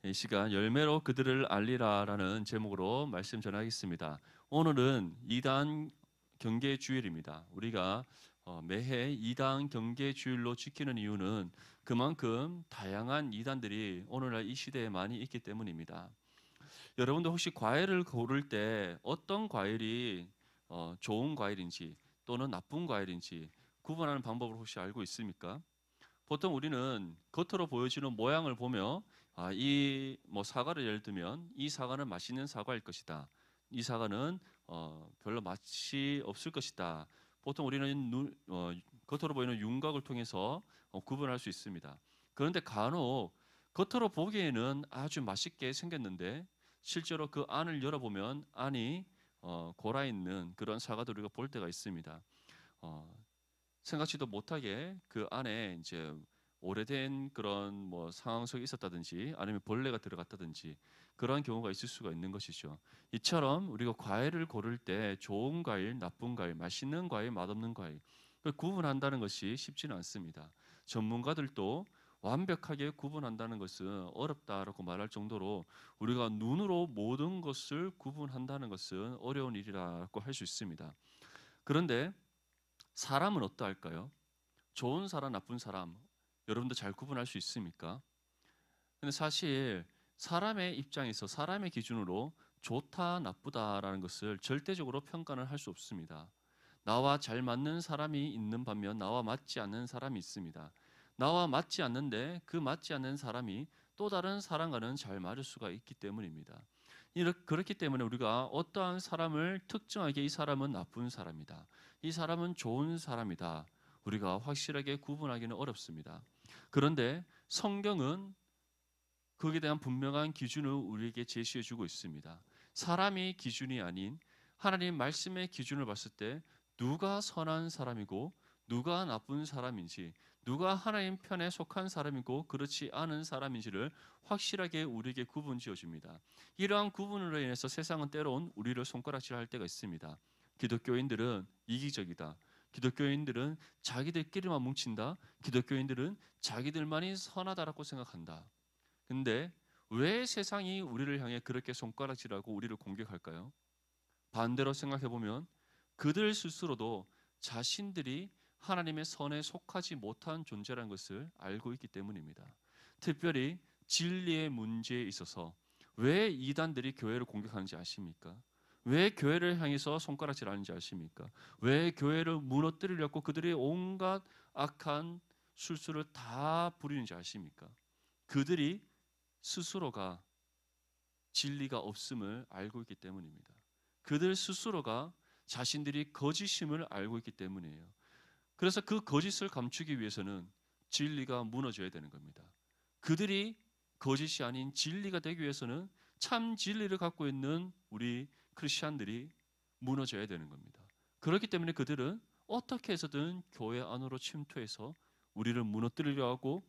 이 시간 열매로 그들을 알리라라는 제목으로 말씀 전하겠습니다. 오늘은 이단 경계 주일입니다. 우리가 매해 이단 경계 주일로 지키는 이유는 그만큼 다양한 이단들이 오늘날 이 시대에 많이 있기 때문입니다. 여러분도 혹시 과일을 고를 때 어떤 과일이 좋은 과일인지 또는 나쁜 과일인지 구분하는 방법을 혹시 알고 있습니까? 보통 우리는 겉으로 보여지는 모양을 보며 이 뭐 사과를 예를 들면 이 사과는 맛있는 사과일 것이다. 이 사과는 별로 맛이 없을 것이다. 보통 우리는 겉으로 보이는 윤곽을 통해서 구분할 수 있습니다. 그런데 간혹 겉으로 보기에는 아주 맛있게 생겼는데 실제로 그 안을 열어보면 안이 골아 있는 그런 사과들을 우리가 볼 때가 있습니다. 어, 생각지도 못하게 그 안에 이제 오래된 그런 뭐 상황 속에 있었다든지 아니면 벌레가 들어갔다든지 그러한 경우가 있을 수가 있는 것이죠. 이처럼 우리가 과일을 고를 때 좋은 과일, 나쁜 과일, 맛있는 과일, 맛없는 과일 그걸 구분한다는 것이 쉽지는 않습니다. 전문가들도 완벽하게 구분한다는 것은 어렵다라고 말할 정도로 우리가 눈으로 모든 것을 구분한다는 것은 어려운 일이라고 할 수 있습니다. 그런데 사람은 어떠할까요? 좋은 사람, 나쁜 사람, 여러분도 잘 구분할 수 있습니까? 근데 사실 사람의 입장에서 사람의 기준으로 좋다, 나쁘다라는 것을 절대적으로 평가는 할 수 없습니다. 나와 잘 맞는 사람이 있는 반면 나와 맞지 않는 사람이 있습니다. 나와 맞지 않는데 그 맞지 않는 사람이 또 다른 사람과는 잘 맞을 수가 있기 때문입니다. 그렇기 때문에 우리가 어떠한 사람을 특정하게 이 사람은 나쁜 사람이다. 이 사람은 좋은 사람이다. 우리가 확실하게 구분하기는 어렵습니다. 그런데 성경은 거기에 대한 분명한 기준을 우리에게 제시해 주고 있습니다. 사람이 기준이 아닌 하나님 말씀의 기준을 봤을 때 누가 선한 사람이고 누가 나쁜 사람인지 누가 하나님 편에 속한 사람이고 그렇지 않은 사람인지를 확실하게 우리에게 구분 지어 줍니다. 이러한 구분으로 인해서 세상은 때론 우리를 손가락질할 때가 있습니다. 기독교인들은 이기적이다. 기독교인들은 자기들끼리만 뭉친다. 기독교인들은 자기들만이 선하다라고 생각한다. 근데 왜 세상이 우리를 향해 그렇게 손가락질하고 우리를 공격할까요? 반대로 생각해 보면 그들 스스로도 자신들이 하나님의 선에 속하지 못한 존재라는 것을 알고 있기 때문입니다. 특별히 진리의 문제에 있어서 왜 이단들이 교회를 공격하는지 아십니까? 왜 교회를 향해서 손가락질하는지 아십니까? 왜 교회를 무너뜨리려고 그들이 온갖 악한 술수를 다 부리는지 아십니까? 그들이 스스로가 진리가 없음을 알고 있기 때문입니다. 그들 스스로가 자신들이 거짓임을 알고 있기 때문이에요. 그래서 그 거짓을 감추기 위해서는 진리가 무너져야 되는 겁니다. 그들이 거짓이 아닌 진리가 되기 위해서는 참 진리를 갖고 있는 우리 크리스천들이 무너져야 되는 겁니다. 그렇기 때문에 그들은 어떻게 해서든 교회 안으로 침투해서 우리를 무너뜨리려 하고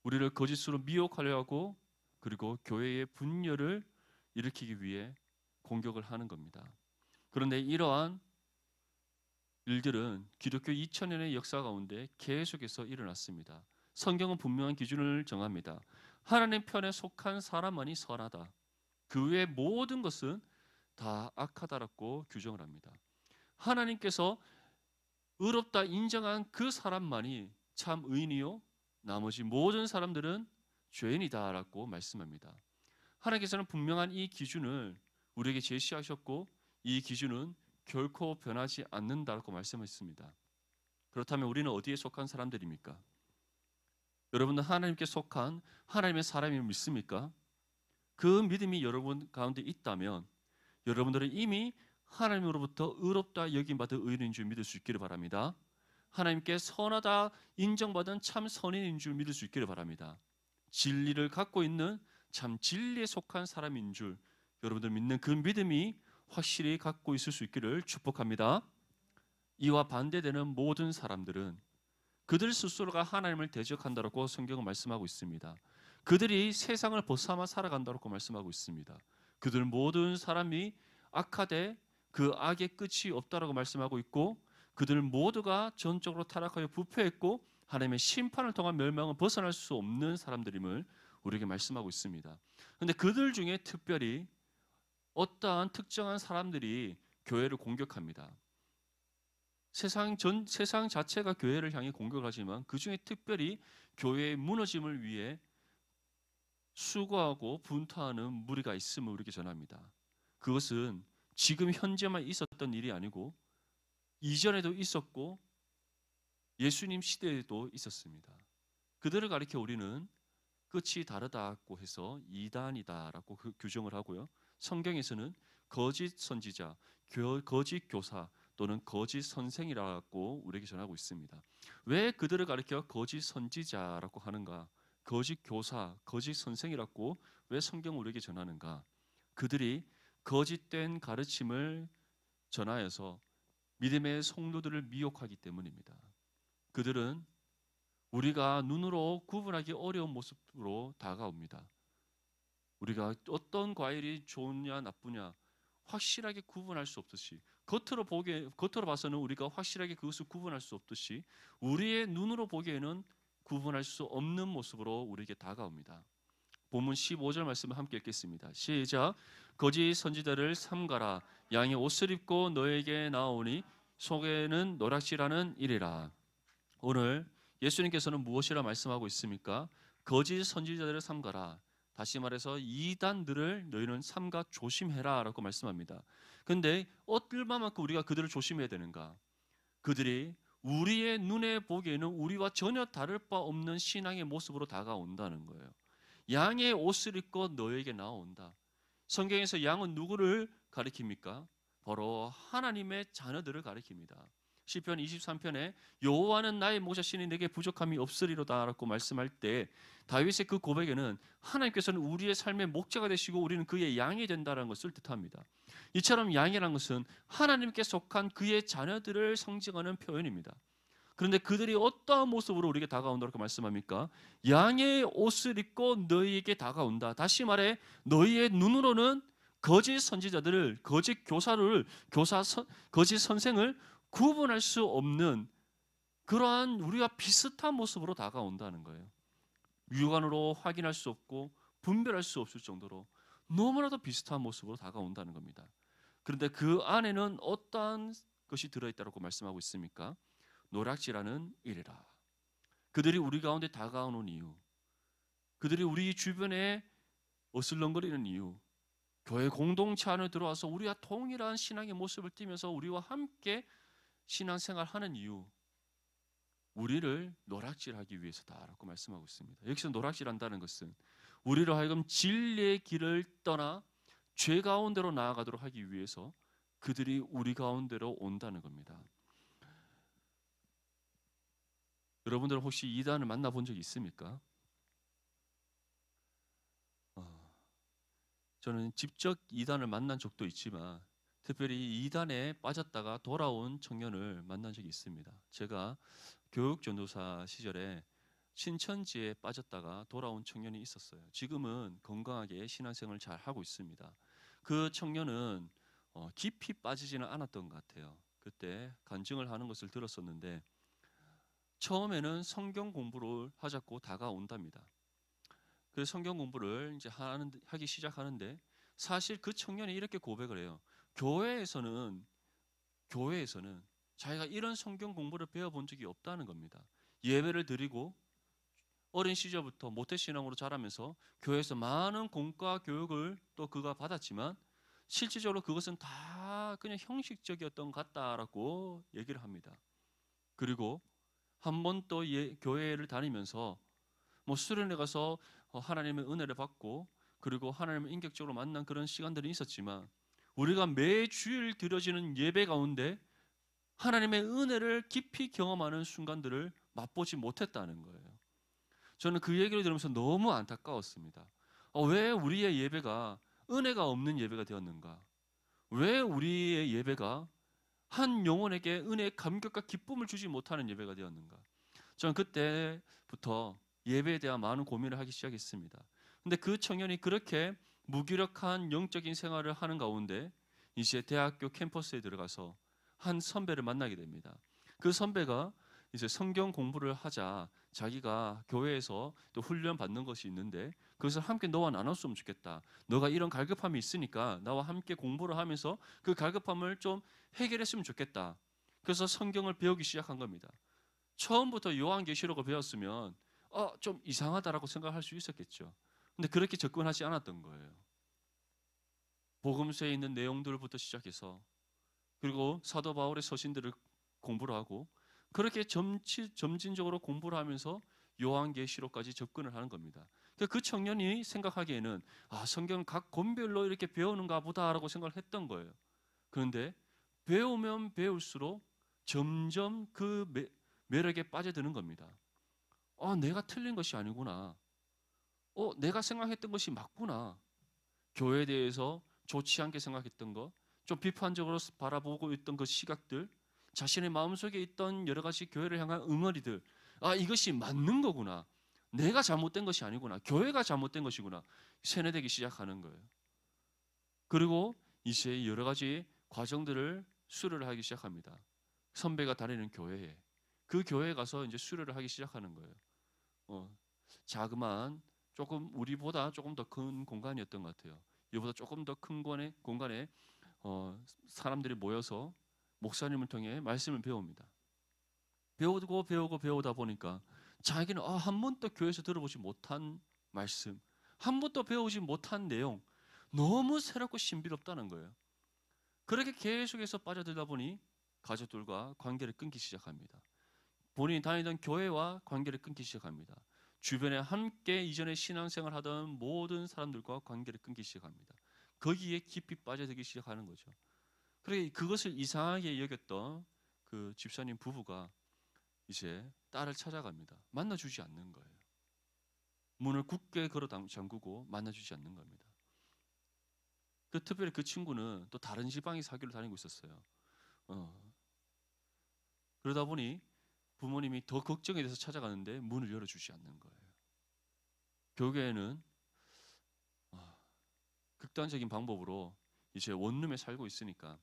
우리를 거짓으로 미혹하려 하고 그리고 교회의 분열을 일으키기 위해 공격을 하는 겁니다. 그런데 이러한 일들은 기독교 2000년의 역사 가운데 계속해서 일어났습니다. 성경은 분명한 기준을 정합니다. 하나님 편에 속한 사람만이 선하다. 그 외의 모든 것은 다 악하다라고 규정을 합니다. 하나님께서 의롭다 인정한 그 사람만이 참 의인이요 나머지 모든 사람들은 죄인이다라고 말씀합니다. 하나님께서는 분명한 이 기준을 우리에게 제시하셨고 이 기준은 결코 변하지 않는다라고 말씀했습니다. 그렇다면 우리는 어디에 속한 사람들입니까? 여러분은 하나님께 속한 하나님의 사람임을 믿습니까? 그 믿음이 여러분 가운데 있다면 여러분들은 이미 하나님으로부터 의롭다 여김받은 의인인 줄 믿을 수 있기를 바랍니다. 하나님께 선하다 인정받은 참 선인인 줄 믿을 수 있기를 바랍니다. 진리를 갖고 있는 참 진리에 속한 사람인 줄 여러분들 믿는 그 믿음이 확실히 갖고 있을 수 있기를 축복합니다. 이와 반대되는 모든 사람들은 그들 스스로가 하나님을 대적한다고 성경은 말씀하고 있습니다. 그들이 세상을 벗삼아 살아간다고 말씀하고 있습니다. 그들 모든 사람이 악하되 그 악의 끝이 없다라고 말씀하고 있고 그들 모두가 전적으로 타락하여 부패했고 하나님의 심판을 통한 멸망을 벗어날 수 없는 사람들임을 우리에게 말씀하고 있습니다. 그런데 그들 중에 특별히 어떠한 특정한 사람들이 교회를 공격합니다. 세상 자체가 교회를 향해 공격을 하지만 그 중에 특별히 교회의 무너짐을 위해 수고하고 분투하는 무리가 있음을 우리에게 전합니다. 그것은 지금 현재만 있었던 일이 아니고 이전에도 있었고 예수님 시대에도 있었습니다. 그들을 가리켜 우리는 끝이 다르다고 해서 이단이다라고 규정을 하고요. 성경에서는 거짓 선지자, 거짓 교사 또는 거짓 선생이라고 우리에게 전하고 있습니다. 왜 그들을 가리켜 거짓 선지자라고 하는가? 거짓 교사, 거짓 선생이라고 왜 성경 우리에게 전하는가? 그들이 거짓된 가르침을 전하여서 믿음의 성도들을 미혹하기 때문입니다. 그들은 우리가 눈으로 구분하기 어려운 모습으로 다가옵니다. 우리가 어떤 과일이 좋으냐 나쁘냐 확실하게 구분할 수 없듯이 겉으로 봐서는 우리가 확실하게 그것을 구분할 수 없듯이 우리의 눈으로 보기에는 구분할 수 없는 모습으로 우리에게 다가옵니다. 본문 15절 말씀을 함께 읽겠습니다. 시작. 거짓 선지자를 삼가라. 양의 옷을 입고 너에게 나오니 속에는 노략질하는 일이라. 오늘 예수님께서는 무엇이라 말씀하고 있습니까? 거짓 선지자들을 삼가라. 다시 말해서 이단들을 너희는 삼가 조심해라 라고 말씀합니다. 그런데 얼마만큼 우리가 그들을 조심해야 되는가? 그들이 우리의 눈에 보기에는 우리와 전혀 다를 바 없는 신앙의 모습으로 다가온다는 거예요. 양의 옷을 입고 너에게 나온다. 성경에서 양은 누구를 가리킵니까? 바로 하나님의 자녀들을 가리킵니다. 시편 23편에 여호와는 나의 목자시니 내게 부족함이 없으리로다 라고 말씀할 때 다윗의 그 고백에는 하나님께서는 우리의 삶의 목자가 되시고 우리는 그의 양이 된다는 것을 뜻합니다. 이처럼 양이라는 것은 하나님께 속한 그의 자녀들을 상징하는 표현입니다. 그런데 그들이 어떠한 모습으로 우리에게 다가온다고 말씀합니까? 양의 옷을 입고 너희에게 다가온다. 다시 말해 너희의 눈으로는 거짓 선지자들을, 거짓 교사를, 거짓 선생을 구분할 수 없는 그러한 우리와 비슷한 모습으로 다가온다는 거예요. 육안으로 확인할 수 없고 분별할 수 없을 정도로 너무나도 비슷한 모습으로 다가온다는 겁니다. 그런데 그 안에는 어떠한 것이 들어있다고 말씀하고 있습니까? 노략질하는 일이라. 그들이 우리 가운데 다가오는 이유, 그들이 우리 주변에 어슬렁거리는 이유, 교회 공동체 안에 들어와서 우리와 동일한 신앙의 모습을 띠면서 우리와 함께 신앙생활하는 이유, 우리를 노략질하기 위해서다라고 말씀하고 있습니다. 여기서 노략질한다는 것은 우리로 하여금 진리의 길을 떠나 죄 가운데로 나아가도록 하기 위해서 그들이 우리 가운데로 온다는 겁니다. 여러분들 혹시 이단을 만나본 적이 있습니까? 저는 직접 이단을 만난 적도 있지만 특별히 이단에 빠졌다가 돌아온 청년을 만난 적이 있습니다. 제가 교육전도사 시절에 신천지에 빠졌다가 돌아온 청년이 있었어요. 지금은 건강하게 신앙생활을 잘 하고 있습니다. 그 청년은 깊이 빠지지는 않았던 것 같아요. 그때 간증을 하는 것을 들었었는데 처음에는 성경 공부를 하자고 다가온답니다. 그래서 성경 공부를 이제 하기 시작하는데 사실 그 청년이 이렇게 고백을 해요. 교회에서는 자기가 이런 성경 공부를 배워본 적이 없다는 겁니다. 예배를 드리고 어린 시절부터 모태신앙으로 자라면서 교회에서 많은 공과 교육을 또 그가 받았지만 실질적으로 그것은 다 그냥 형식적이었던 것 같다라고 얘기를 합니다. 그리고 한 번 또 교회를 다니면서 수련회 가서 하나님의 은혜를 받고 그리고 하나님을 인격적으로 만난 그런 시간들이 있었지만 우리가 매주일 드려지는 예배 가운데 하나님의 은혜를 깊이 경험하는 순간들을 맛보지 못했다는 거예요. 저는 그 얘기를 들으면서 너무 안타까웠습니다. 왜 우리의 예배가 은혜가 없는 예배가 되었는가? 왜 우리의 예배가 한 영혼에게 은혜의 감격과 기쁨을 주지 못하는 예배가 되었는가? 저는 그때부터 예배에 대한 많은 고민을 하기 시작했습니다. 근데 그 청년이 그렇게 무기력한 영적인 생활을 하는 가운데 이제 대학교 캠퍼스에 들어가서 한 선배를 만나게 됩니다. 그 선배가 이제 성경 공부를 하자. 자기가 교회에서 또 훈련 받는 것이 있는데 그것을 함께 너와 나눴으면 좋겠다. 너가 이런 갈급함이 있으니까 나와 함께 공부를 하면서 그 갈급함을 좀 해결했으면 좋겠다. 그래서 성경을 배우기 시작한 겁니다. 처음부터 요한계시록을 배웠으면 좀 이상하다라고 생각할 수 있었겠죠. 근데 그렇게 접근하지 않았던 거예요. 복음서에 있는 내용들부터 시작해서 그리고 사도 바울의 서신들을 공부를 하고 그렇게 점진적으로 공부를 하면서 요한계시록까지 접근을 하는 겁니다. 그 청년이 생각하기에는 성경 각 권별로 이렇게 배우는가 보다라고 생각을 했던 거예요. 그런데 배우면 배울수록 점점 그 매력에 빠져드는 겁니다. 내가 틀린 것이 아니구나. 내가 생각했던 것이 맞구나. 교회에 대해서 좋지 않게 생각했던 것, 좀 비판적으로 바라보고 있던 그 시각들, 자신의 마음속에 있던 여러 가지 교회를 향한 응어리들, 이것이 맞는 거구나. 내가 잘못된 것이 아니구나. 교회가 잘못된 것이구나. 세뇌되기 시작하는 거예요. 그리고 이제 여러 가지 과정들을 수료를 하기 시작합니다. 선배가 다니는 교회에 그 교회에 가서 이제 수료를 하기 시작하는 거예요. 자그마한 조금 우리보다 조금 더 큰 공간이었던 것 같아요. 이보다 조금 더 큰 공간에 사람들이 모여서 목사님을 통해 말씀을 배웁니다. 배우다 보니까 자기는 한 번도 교회에서 들어보지 못한 말씀, 한 번도 배우지 못한 내용, 너무 새롭고 신비롭다는 거예요. 그렇게 계속해서 빠져들다 보니 가족들과 관계를 끊기 시작합니다. 본인이 다니던 교회와 관계를 끊기 시작합니다. 주변에 함께 이전에 신앙생활 하던 모든 사람들과 관계를 끊기 시작합니다. 거기에 깊이 빠져들기 시작하는 거죠. 그래 그것을 이상하게 여겼던 그 집사님 부부가 이제 딸을 찾아갑니다. 만나주지 않는 거예요. 문을 굳게 걸어 잠그고 만나주지 않는 겁니다. 특별히 그 친구는 또 다른 지방에 사교를 다니고 있었어요. 그러다 보니 부모님이 더 걱정이 돼서 찾아가는데 문을 열어주지 않는 거예요. 결국에는 극단적인 방법으로 이제 원룸에 살고 있으니까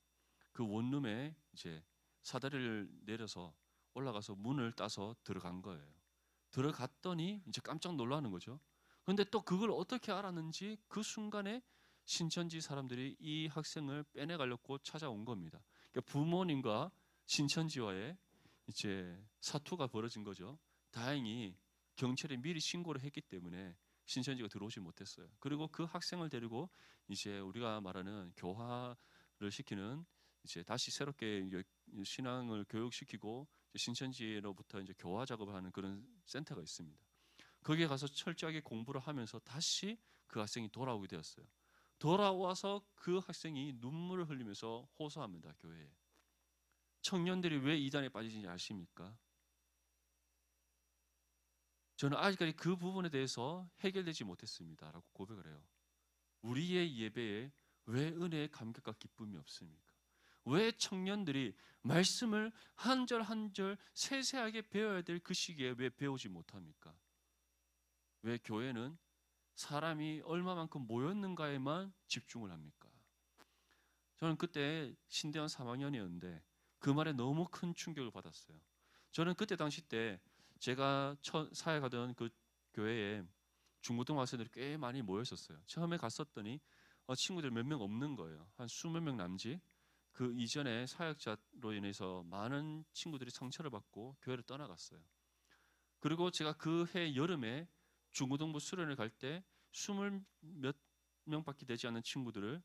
그 원룸에 이제 사다리를 내려서 올라가서 문을 따서 들어간 거예요. 들어갔더니 이제 깜짝 놀라는 거죠. 그런데 또 그걸 어떻게 알았는지 그 순간에 신천지 사람들이 이 학생을 빼내가려고 찾아온 겁니다. 그러니까 부모님과 신천지와의 이제 사투가 벌어진 거죠. 다행히 경찰에 미리 신고를 했기 때문에 신천지가 들어오지 못했어요. 그리고 그 학생을 데리고 이제 우리가 말하는 교화를 시키는 이제 다시 새롭게 신앙을 교육시키고 신천지로부터 이제 교화 작업을 하는 그런 센터가 있습니다. 거기에 가서 철저하게 공부를 하면서 다시 그 학생이 돌아오게 되었어요. 돌아와서 그 학생이 눈물을 흘리면서 호소합니다. 교회에. 청년들이 왜 이단에 빠지는지 아십니까? 저는 아직까지 그 부분에 대해서 해결되지 못했습니다. 라고 고백을 해요. 우리의 예배에 왜 은혜의 감격과 기쁨이 없습니까? 왜 청년들이 말씀을 한 절 한 절 세세하게 배워야 될 그 시기에 왜 배우지 못합니까? 왜 교회는 사람이 얼마만큼 모였는가에만 집중을 합니까? 저는 그때 신대원 3학년이었는데 그 말에 너무 큰 충격을 받았어요. 저는 그때 당시 때 제가 사역하던 그 교회에 중고등학생들이 꽤 많이 모여 있었어요. 처음에 갔었더니 친구들 몇 명 없는 거예요. 한 20명 남짓. 그 이전에 사역자로 인해서 많은 친구들이 상처를 받고 교회를 떠나갔어요. 그리고 제가 그 해 여름에 중고등부 수련을 갈 때 20몇 명밖에 되지 않는 친구들을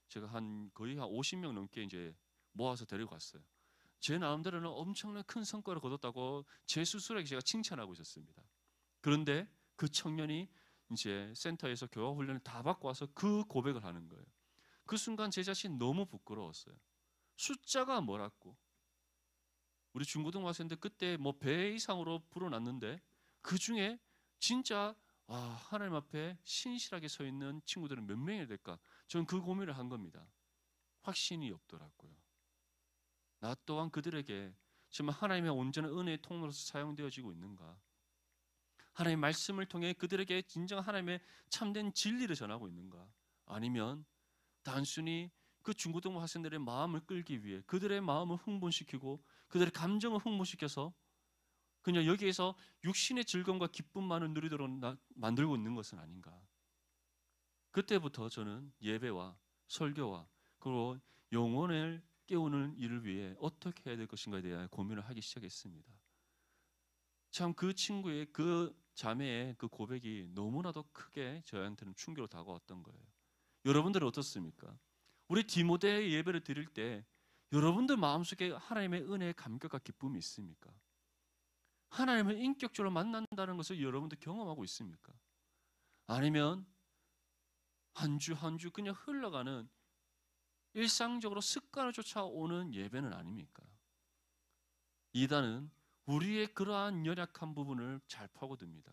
제가 거의 한 50명 넘게 이제 모아서 데리고 갔어요. 제 나름대로는 엄청난 큰 성과를 거뒀다고 제 스스로에게 제가 칭찬하고 있었습니다. 그런데 그 청년이 이제 센터에서 교화 훈련을 다 받고 와서 그 고백을 하는 거예요. 그 순간 제 자신 너무 부끄러웠어요. 숫자가 뭐라고? 우리 중고등학생들 그때 뭐 배 이상으로 불어났는데 그 중에 진짜 하나님 앞에 신실하게 서 있는 친구들은 몇 명이 될까? 저는 그 고민을 한 겁니다. 확신이 없더라고요. 나 또한 그들에게 정말 하나님의 온전한 은혜의 통로로서 사용되어지고 있는가? 하나님의 말씀을 통해 그들에게 진정 하나님의 참된 진리를 전하고 있는가? 아니면 단순히 그 중고등부 학생들의 마음을 끌기 위해 그들의 마음을 흥분시키고 그들의 감정을 흥분시켜서 그냥 여기에서 육신의 즐거움과 기쁨만을 누리도록 만들고 있는 것은 아닌가. 그때부터 저는 예배와 설교와 그리고 영혼을 깨우는 일을 위해 어떻게 해야 될 것인가에 대한 고민을 하기 시작했습니다. 참 그 친구의 그 자매의 그 고백이 너무나도 크게 저한테는 충격으로 다가왔던 거예요. 여러분들은 어떻습니까? 우리 디모데 예배를 드릴 때 여러분들 마음속에 하나님의 은혜의 감격과 기쁨이 있습니까? 하나님을 인격적으로 만난다는 것을 여러분들 경험하고 있습니까? 아니면 한 주 한 주 그냥 흘러가는 일상적으로 습관을 쫓아오는 예배는 아닙니까? 이단은 우리의 그러한 연약한 부분을 잘 파고듭니다.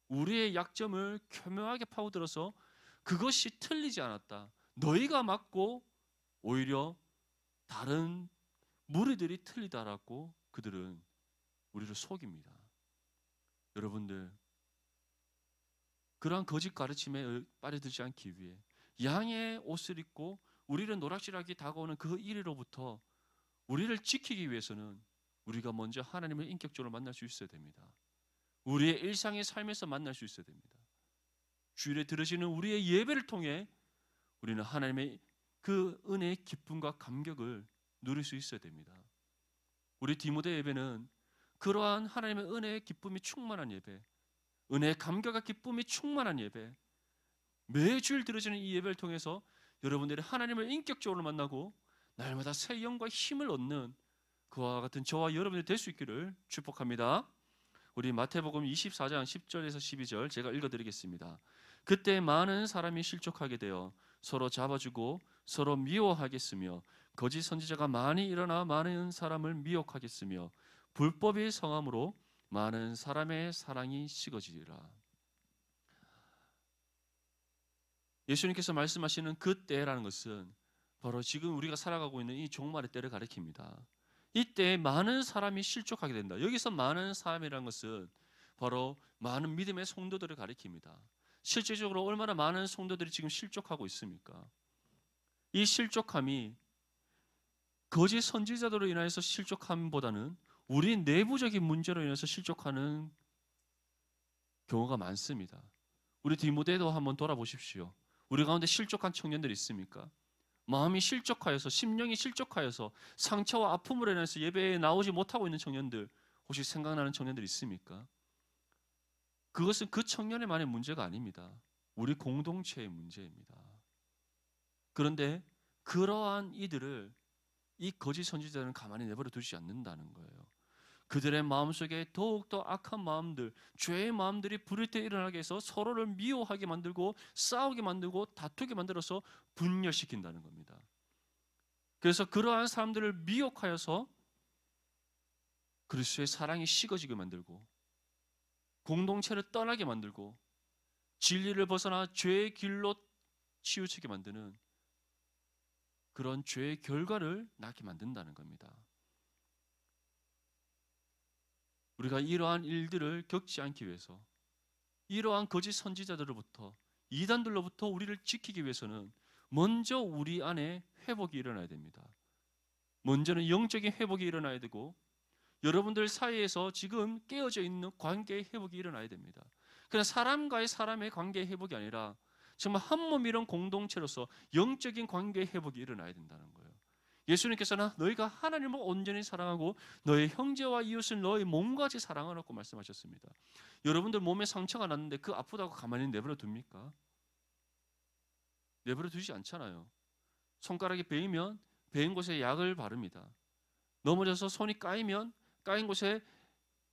우리의 약점을 교묘하게 파고들어서 그것이 틀리지 않았다. 너희가 맞고 오히려 다른 무리들이 틀리다라고 그들은 우리를 속입니다. 여러분들, 그러한 거짓 가르침에 빠져들지 않기 위해 양의 옷을 입고 우리를 노락질하게 다가오는 그 이리로부터 우리를 지키기 위해서는 우리가 먼저 하나님을 인격적으로 만날 수 있어야 됩니다. 우리의 일상의 삶에서 만날 수 있어야 됩니다. 주일에 들으시는 우리의 예배를 통해 우리는 하나님의 그 은혜의 기쁨과 감격을 누릴 수 있어야 됩니다. 우리 디모데 예배는 그러한 하나님의 은혜의 기쁨이 충만한 예배, 은혜의 감격과 기쁨이 충만한 예배, 매주일 들어지는 이 예배를 통해서 여러분들이 하나님을 인격적으로 만나고 날마다 새 영과 힘을 얻는 그와 같은 저와 여러분이 될 수 있기를 축복합니다. 우리 마태복음 24장 10절에서 12절 제가 읽어드리겠습니다. 그때 많은 사람이 실족하게 되어 서로 잡아주고 서로 미워하겠으며 거짓 선지자가 많이 일어나 많은 사람을 미혹하겠으며 불법의 성함으로 많은 사람의 사랑이 식어지리라. 예수님께서 말씀하시는 그 때라는 것은 바로 지금 우리가 살아가고 있는 이 종말의 때를 가리킵니다. 이때 많은 사람이 실족하게 된다. 여기서 많은 사람이라는 것은 바로 많은 믿음의 성도들을 가리킵니다. 실제적으로 얼마나 많은 성도들이 지금 실족하고 있습니까? 이 실족함이 거짓 선지자들로 인해서 실족함보다는 우리 내부적인 문제로 인해서 실족하는 경우가 많습니다. 우리 디모데도 한번 돌아보십시오. 우리 가운데 실족한 청년들이 있습니까? 마음이 실족하여서, 심령이 실족하여서 상처와 아픔으로 인해서 예배에 나오지 못하고 있는 청년들 혹시 생각나는 청년들 있습니까? 그것은 그 청년의만의 문제가 아닙니다. 우리 공동체의 문제입니다. 그런데 그러한 이들을 이 거짓 선지자들은 가만히 내버려 두지 않는다는 거예요. 그들의 마음속에 더욱더 악한 마음들, 죄의 마음들이 부를 때 일어나게 해서 서로를 미워하게 만들고 싸우게 만들고 다투게 만들어서 분열시킨다는 겁니다. 그래서 그러한 사람들을 미혹하여서 그리스도의 사랑이 식어지게 만들고 공동체를 떠나게 만들고 진리를 벗어나 죄의 길로 치우치게 만드는 그런 죄의 결과를 낳게 만든다는 겁니다. 우리가 이러한 일들을 겪지 않기 위해서 이러한 거짓 선지자들로부터 이단들로부터 우리를 지키기 위해서는 먼저 우리 안에 회복이 일어나야 됩니다. 먼저는 영적인 회복이 일어나야 되고 여러분들 사이에서 지금 깨어져 있는 관계의 회복이 일어나야 됩니다. 그냥 사람과의 사람의 관계의 회복이 아니라 정말 한 몸 이런 공동체로서 영적인 관계의 회복이 일어나야 된다는 거예요. 예수님께서는 너희가 하나님을 온전히 사랑하고 너의 형제와 이웃을 너의 몸같이 사랑하라고 말씀하셨습니다. 여러분들 몸에 상처가 났는데 그 아프다고 가만히 내버려 둡니까? 내버려 두지 않잖아요. 손가락이 베이면 베인 곳에 약을 바릅니다. 넘어져서 손이 까이면 까인 곳에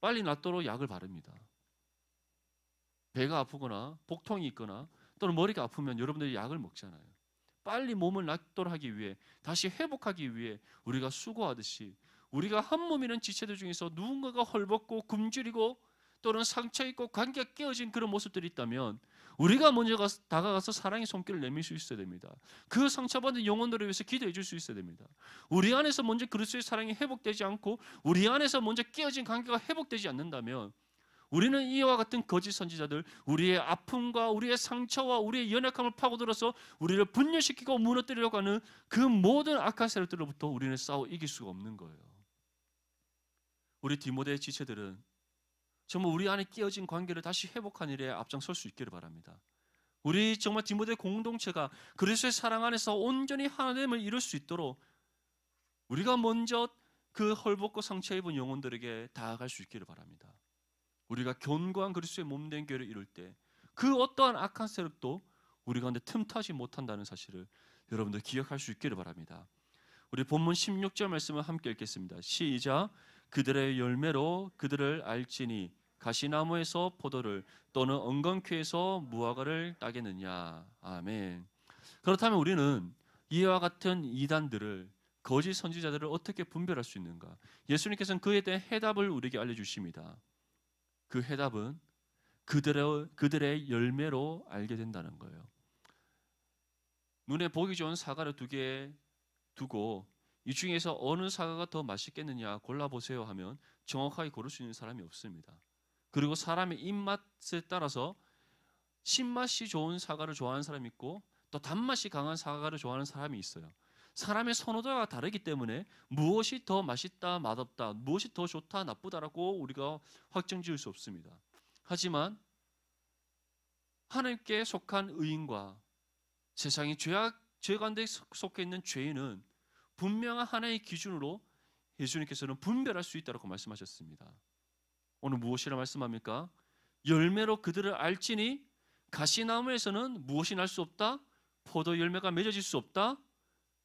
빨리 낫도록 약을 바릅니다. 배가 아프거나 복통이 있거나 또는 머리가 아프면 여러분들이 약을 먹잖아요. 빨리 몸을 낫도록 하기 위해, 다시 회복하기 위해 우리가 수고하듯이 우리가 한 몸이라는 지체들 중에서 누군가가 헐벗고 굶주리고 또는 상처 있고 관계가 깨어진 그런 모습들이 있다면 우리가 먼저 다가가서 사랑의 손길을 내밀 수 있어야 됩니다. 그 상처받은 영혼들을 위해서 기도해 줄 수 있어야 됩니다. 우리 안에서 먼저 그리스도의 사랑이 회복되지 않고 우리 안에서 먼저 깨어진 관계가 회복되지 않는다면 우리는 이와 같은 거짓 선지자들, 우리의 아픔과 우리의 상처와 우리의 연약함을 파고들어서 우리를 분열시키고 무너뜨리려고 하는 그 모든 악한 세력들로부터 우리는 싸워 이길 수가 없는 거예요. 우리 디모데의 지체들은 정말 우리 안에 깨어진 관계를 다시 회복하는 일에 앞장설 수 있기를 바랍니다. 우리 정말 디모데 공동체가 그리스도의 사랑 안에서 온전히 하나됨을 이룰 수 있도록 우리가 먼저 그 헐벗고 상처 입은 영혼들에게 다가갈 수 있기를 바랍니다. 우리가 견고한 그리스도의 몸된 교회를 이룰 때 그 어떠한 악한 세력도 우리 가운데 틈타지 못한다는 사실을 여러분들 기억할 수 있기를 바랍니다. 우리 본문 16절 말씀을 함께 읽겠습니다. 시작. 그들의 열매로 그들을 알지니 가시나무에서 포도를 또는 엉겅퀴에서 무화과를 따겠느냐. 아멘. 그렇다면 우리는 이와 같은 이단들을, 거짓 선지자들을 어떻게 분별할 수 있는가? 예수님께서는 그에 대한 해답을 우리에게 알려주십니다. 그 해답은 그들의 열매로 알게 된다는 거예요. 눈에 보기 좋은 사과를 2개 두고 이 중에서 어느 사과가 더 맛있겠느냐 골라보세요 하면 정확하게 고를 수 있는 사람이 없습니다. 그리고 사람의 입맛에 따라서 신맛이 좋은 사과를 좋아하는 사람이 있고 또 단맛이 강한 사과를 좋아하는 사람이 있어요. 사람의 선호도가 다르기 때문에 무엇이 더 맛있다, 맛없다, 무엇이 더 좋다, 나쁘다라고 우리가 확정지을 수 없습니다. 하지만 하나님께 속한 의인과 세상의 죄 가운데 속해 있는 죄인은 분명한 하나의 기준으로 예수님께서는 분별할 수 있다고 말씀하셨습니다. 오늘 무엇이라 말씀합니까? 열매로 그들을 알지니 가시나무에서는 무엇이 날 수 없다? 포도 열매가 맺어질 수 없다.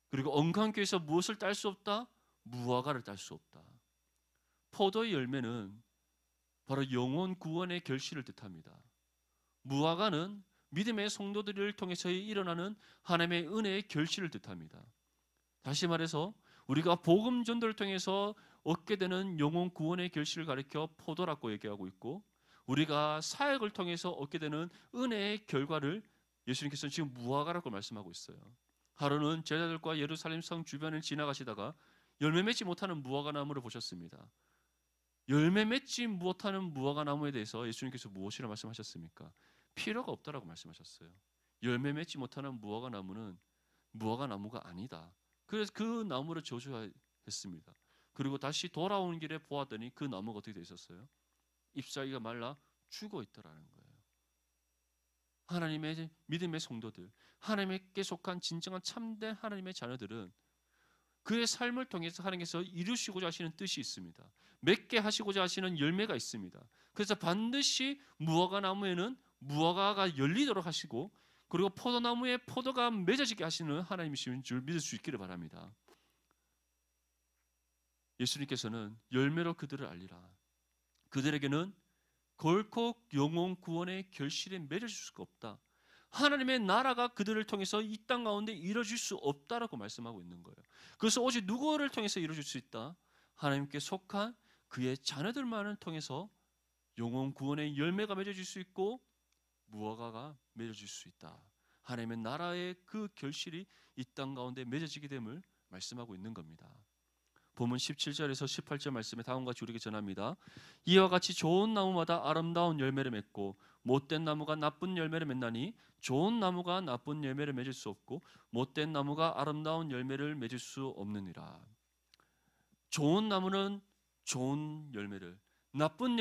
그리고 엉겅퀴에서 무엇을 딸 수 없다? 무화과를 딸 수 없다. 포도의 열매는 바로 영혼 구원의 결실을 뜻합니다. 무화과는 믿음의 성도들을 통해서 일어나는 하나님의 은혜의 결실을 뜻합니다. 다시 말해서 우리가 복음 전도를 통해서 얻게 되는 영혼 구원의 결실을 가리켜 포도라고 얘기하고 있고, 우리가 사역을 통해서 얻게 되는 은혜의 결과를 예수님께서는 지금 무화과라고 말씀하고 있어요. 하루는 제자들과 예루살렘 성 주변을 지나가시다가 열매 맺지 못하는 무화과 나무를 보셨습니다. 열매 맺지 못하는 무화과 나무에 대해서 예수님께서 무엇이라 말씀하셨습니까? 필요가 없다라고 말씀하셨어요. 열매 맺지 못하는 무화과 나무는 무화과 나무가 아니다. 그래서 그 나무를 저주했습니다. 그리고 다시 돌아오는 길에 보았더니 그 나무가 어떻게 되어 있었어요? 잎사귀가 말라 죽어 있더라는 거예요. 하나님의 믿음의 성도들, 하나님께 속한 진정한 참된 하나님의 자녀들은 그의 삶을 통해서 하나님께서 이루시고자 하시는 뜻이 있습니다. 맺게 하시고자 하시는 열매가 있습니다. 그래서 반드시 무화과 나무에는 무화과가 열리도록 하시고, 그리고 포도나무에 포도가 맺어지게 하시는 하나님이신 줄 믿을 수 있기를 바랍니다. 예수님께서는 열매로 그들을 알리라. 그들에게는 결코 영혼 구원의 결실에 맺을 수가 없다. 하나님의 나라가 그들을 통해서 이 땅 가운데 이루어질 수 없다라고 말씀하고 있는 거예요. 그래서 오직 누구를 통해서 이루어질 수 있다? 하나님께 속한 그의 자녀들만을 통해서 영혼 구원의 열매가 맺어질 수 있고 무화과가 맺어질 수 있다. 하나님의 나라의 그 결실이 이 땅 가운데 맺어지게 됨을 말씀하고 있는 겁니다. 본문 17절에서 18절 말씀에 다음과 같이 우리에게 전합니다. 이와 같이 좋은 나무마다 아름다운 열매를 맺고 못된 나무가 나쁜 열매를 맺나니 좋은 나무가 나쁜 열매를 맺을 수 없고 못된 나무가 아름다운 열매를 맺을 수 없느니라. 좋은 나무는 좋은 열매를, 나쁜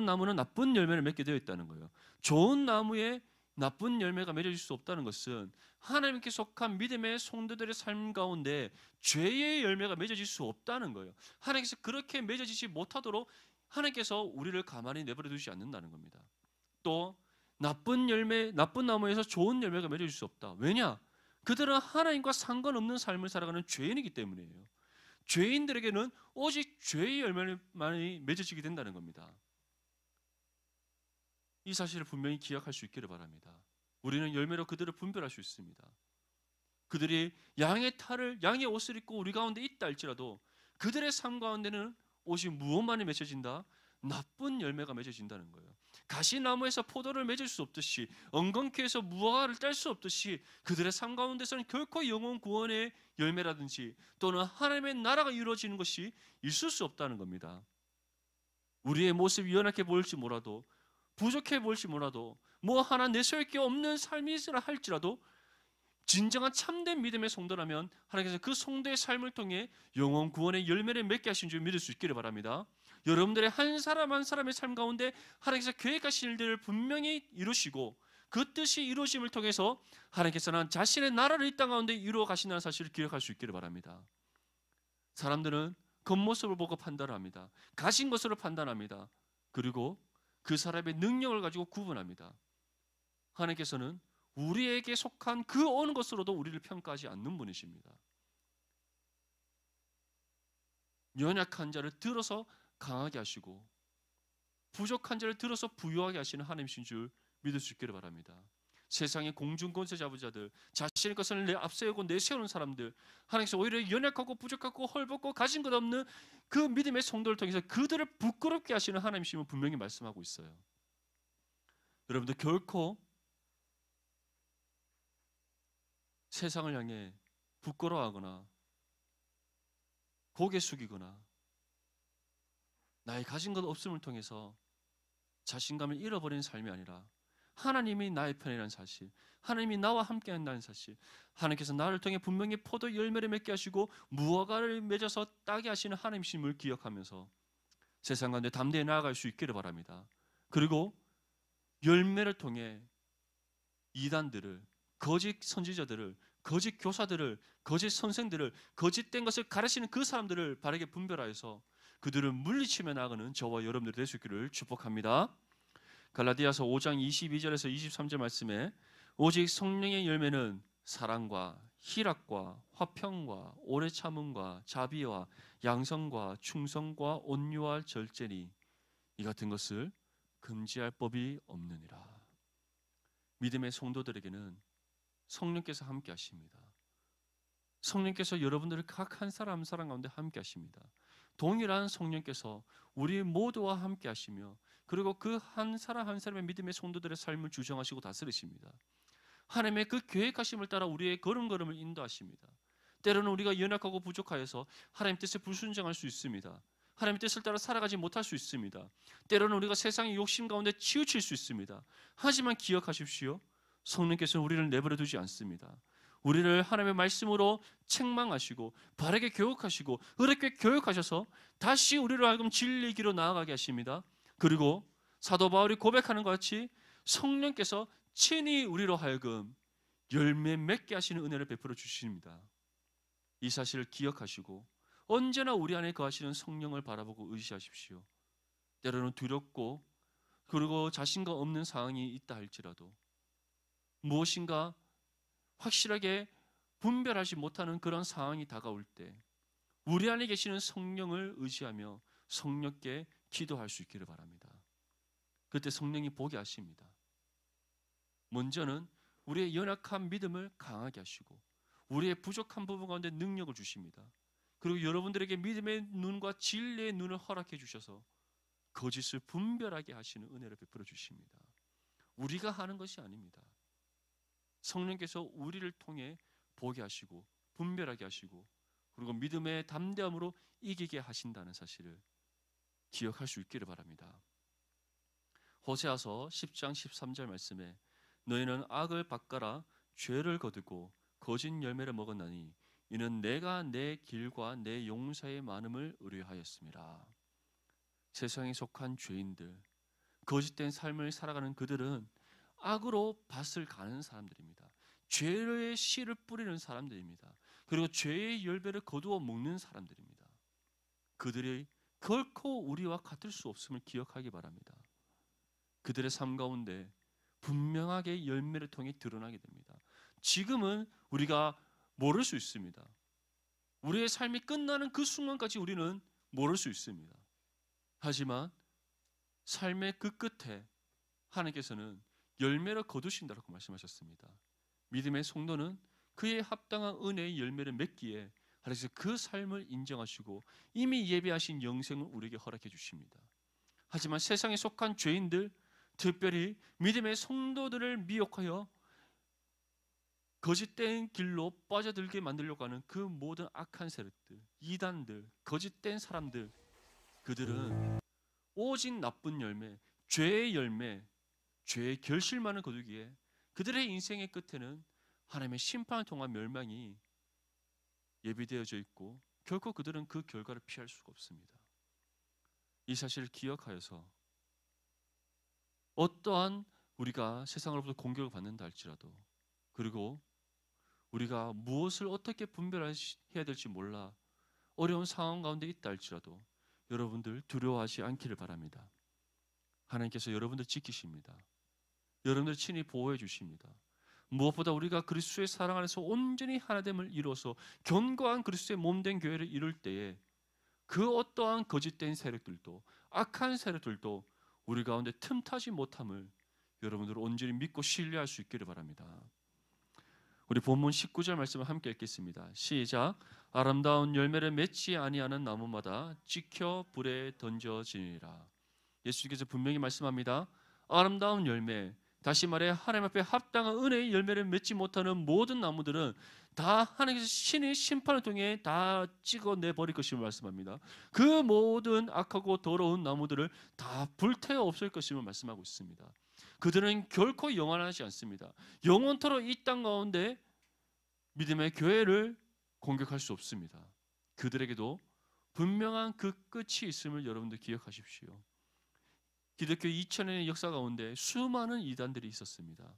나무는 나쁜 열매를 맺게 되어 있다는 거예요. 좋은 나무에 나쁜 열매가 맺어질 수 없다는 것은 하나님께 속한 믿음의 성도들의 삶 가운데 죄의 열매가 맺어질 수 없다는 거예요. 하나님께서 그렇게 맺어지지 못하도록 하나님께서 우리를 가만히 내버려 두지 않는다는 겁니다. 또 나쁜 나무에서 좋은 열매가 맺어질 수 없다. 왜냐? 그들은 하나님과 상관없는 삶을 살아가는 죄인이기 때문이에요. 죄인들에게는 오직 죄의 열매만이 맺어지게 된다는 겁니다. 이 사실을 분명히 기억할 수 있기를 바랍니다. 우리는 열매로 그들을 분별할 수 있습니다. 그들이 양의 옷을 입고 우리 가운데 있다 할지라도 그들의 삶 가운데는 오직 무엇만이 맺혀진다? 나쁜 열매가 맺어진다는 거예요. 가시나무에서 포도를 맺을 수 없듯이, 엉겅퀴에서 무화과를 딸 수 없듯이 그들의 삶 가운데서는 결코 영혼 구원의 열매라든지 또는 하나님의 나라가 이루어지는 것이 있을 수 없다는 겁니다. 우리의 모습이 연약해 보일지 몰라도, 부족해 보일지 몰라도, 뭐 하나 내세울 게 없는 삶이라 할지라도 진정한 참된 믿음의 성도라면 하나님께서 그 성도의 삶을 통해 영혼 구원의 열매를 맺게 하신 줄 믿을 수 있기를 바랍니다. 여러분들의 한 사람 한 사람의 삶 가운데 하나님께서 계획하신 일들을 분명히 이루시고 그 뜻이 이루어짐을 통해서 하나님께서는 자신의 나라를 이 땅 가운데 이루어 가신다는 사실을 기억할 수 있기를 바랍니다. 사람들은 겉모습을 보고 판단합니다. 가진 것으로 판단합니다. 그리고 그 사람의 능력을 가지고 구분합니다. 하나님께서는 우리에게 속한 그 어느 것으로도 우리를 평가하지 않는 분이십니다. 연약한 자를 들어서 강하게 하시고 부족한 자를 들어서 부유하게 하시는 하나님이신 줄 믿을 수 있기를 바랍니다. 세상의 공중권세 잡은 자들, 자신의 것을 앞세우고 내세우는 사람들, 하나님께서 오히려 연약하고 부족하고 헐벗고 가진 것 없는 그 믿음의 성도를 통해서 그들을 부끄럽게 하시는 하나님이심을 분명히 말씀하고 있어요. 여러분들 결코 세상을 향해 부끄러워하거나 고개 숙이거나 나의 가진 것 없음을 통해서 자신감을 잃어버리는 삶이 아니라 하나님이 나의 편이라는 사실, 하나님이 나와 함께 한다는 사실, 하나님께서 나를 통해 분명히 포도 열매를 맺게 하시고 무화과를 맺어서 따게 하시는 하나님이심을 기억하면서 세상 가운데 담대히 나아갈 수 있기를 바랍니다. 그리고 열매를 통해 이단들을, 거짓 선지자들을, 거짓 교사들을, 거짓 선생들을, 거짓된 것을 가르치는 그 사람들을 바르게 분별하여서 그들을 물리치며 나가는 저와 여러분들이 될 수 있기를 축복합니다. 갈라디아서 5장 22절에서 23절 말씀에 오직 성령의 열매는 사랑과 희락과 화평과 오래 참음과 자비와 양성과 충성과 온유와 절제니 이 같은 것을 금지할 법이 없느니라. 믿음의 성도들에게는 성령께서 함께 하십니다. 성령께서 여러분들을 각 한 사람 한 사람 가운데 함께 하십니다. 동일한 성령께서 우리 모두와 함께 하시며 그리고 그 한 사람 한 사람의 믿음의 성도들의 삶을 주정하시고 다스리십니다. 하나님의 그 계획하심을 따라 우리의 걸음걸음을 인도하십니다. 때로는 우리가 연약하고 부족하여서 하나님 뜻에 불순종할 수 있습니다. 하나님의 뜻을 따라 살아가지 못할 수 있습니다. 때로는 우리가 세상의 욕심 가운데 치우칠 수 있습니다. 하지만 기억하십시오. 성령께서는 우리를 내버려 두지 않습니다. 우리를 하나님의 말씀으로 책망하시고 바르게 교육하시고 어렵게 교육하셔서 다시 우리로 하여금 진리의 길로 나아가게 하십니다. 그리고 사도 바울이 고백하는 것 같이 성령께서 친히 우리로 하여금 열매 맺게 하시는 은혜를 베풀어 주십니다. 이 사실을 기억하시고 언제나 우리 안에 거하시는 성령을 바라보고 의지하십시오. 때로는 두렵고 그리고 자신감 없는 상황이 있다 할지라도 무엇인가 확실하게 분별하지 못하는 그런 상황이 다가올 때 우리 안에 계시는 성령을 의지하며 성령께 기도할 수 있기를 바랍니다. 그때 성령이 보게 하십니다. 먼저는 우리의 연약한 믿음을 강하게 하시고 우리의 부족한 부분 가운데 능력을 주십니다. 그리고 여러분들에게 믿음의 눈과 진리의 눈을 허락해 주셔서 거짓을 분별하게 하시는 은혜를 베풀어 주십니다. 우리가 하는 것이 아닙니다. 성령께서 우리를 통해 보게 하시고 분별하게 하시고 그리고 믿음의 담대함으로 이기게 하신다는 사실을 기억할 수 있기를 바랍니다. 호세아서 10장 13절 말씀에 너희는 악을 바꿔라 죄를 거두고 거짓 열매를 먹었나니 이는 내가 내 길과 내 용사의 많음을 의뢰하였습니다. 세상에 속한 죄인들, 거짓된 삶을 살아가는 그들은 악으로 밭을 가는 사람들입니다. 죄의 씨를 뿌리는 사람들입니다. 그리고 죄의 열매를 거두어 먹는 사람들입니다. 그들이 결코 우리와 같을 수 없음을 기억하기 바랍니다. 그들의 삶 가운데 분명하게 열매를 통해 드러나게 됩니다. 지금은 우리가 모를 수 있습니다. 우리의 삶이 끝나는 그 순간까지 우리는 모를 수 있습니다. 하지만 삶의 그 끝에 하나님께서는 열매를 거두신다라고 말씀하셨습니다. 믿음의 성도는 그에 합당한 은혜의 열매를 맺기에 하나님께서 그 삶을 인정하시고 이미 예비하신 영생을 우리에게 허락해 주십니다. 하지만 세상에 속한 죄인들, 특별히 믿음의 성도들을 미혹하여 거짓된 길로 빠져들게 만들려고 하는 그 모든 악한 세력들, 이단들, 거짓된 사람들, 그들은 오직 나쁜 열매, 죄의 열매, 죄의 결실만을 거두기에 그들의 인생의 끝에는 하나님의 심판을 통한 멸망이 예비되어져 있고 결코 그들은 그 결과를 피할 수가 없습니다. 이 사실을 기억하여서 어떠한 우리가 세상으로부터 공격을 받는다 할지라도, 그리고 우리가 무엇을 어떻게 분별해야 될지 몰라 어려운 상황 가운데 있다 할지라도 여러분들 두려워하지 않기를 바랍니다. 하나님께서 여러분들 지키십니다. 여러분들 친히 보호해 주십니다. 무엇보다 우리가 그리스도의 사랑 안에서 온전히 하나됨을 이루어서 견고한 그리스도의 몸된 교회를 이룰 때에 그 어떠한 거짓된 세력들도, 악한 세력들도 우리 가운데 틈타지 못함을 여러분들 온전히 믿고 신뢰할 수 있기를 바랍니다. 우리 본문 19절 말씀을 함께 읽겠습니다. 시작. 아름다운 열매를 맺지 아니하는 나무마다 찍혀 불에 던져지니라. 예수께서 분명히 말씀합니다. 아름다운 열매, 다시 말해 하나님 앞에 합당한 은혜의 열매를 맺지 못하는 모든 나무들은 다 하나님께서 신의 심판을 통해 다 찍어내 버릴 것임을 말씀합니다. 그 모든 악하고 더러운 나무들을 다 불태워 없앨 것임을 말씀하고 있습니다. 그들은 결코 영원하지 않습니다. 영원토록 이 땅 가운데 믿음의 교회를 공격할 수 없습니다. 그들에게도 분명한 그 끝이 있음을 여러분들 기억하십시오. 기독교 2000년의 역사 가운데 수많은 이단들이 있었습니다.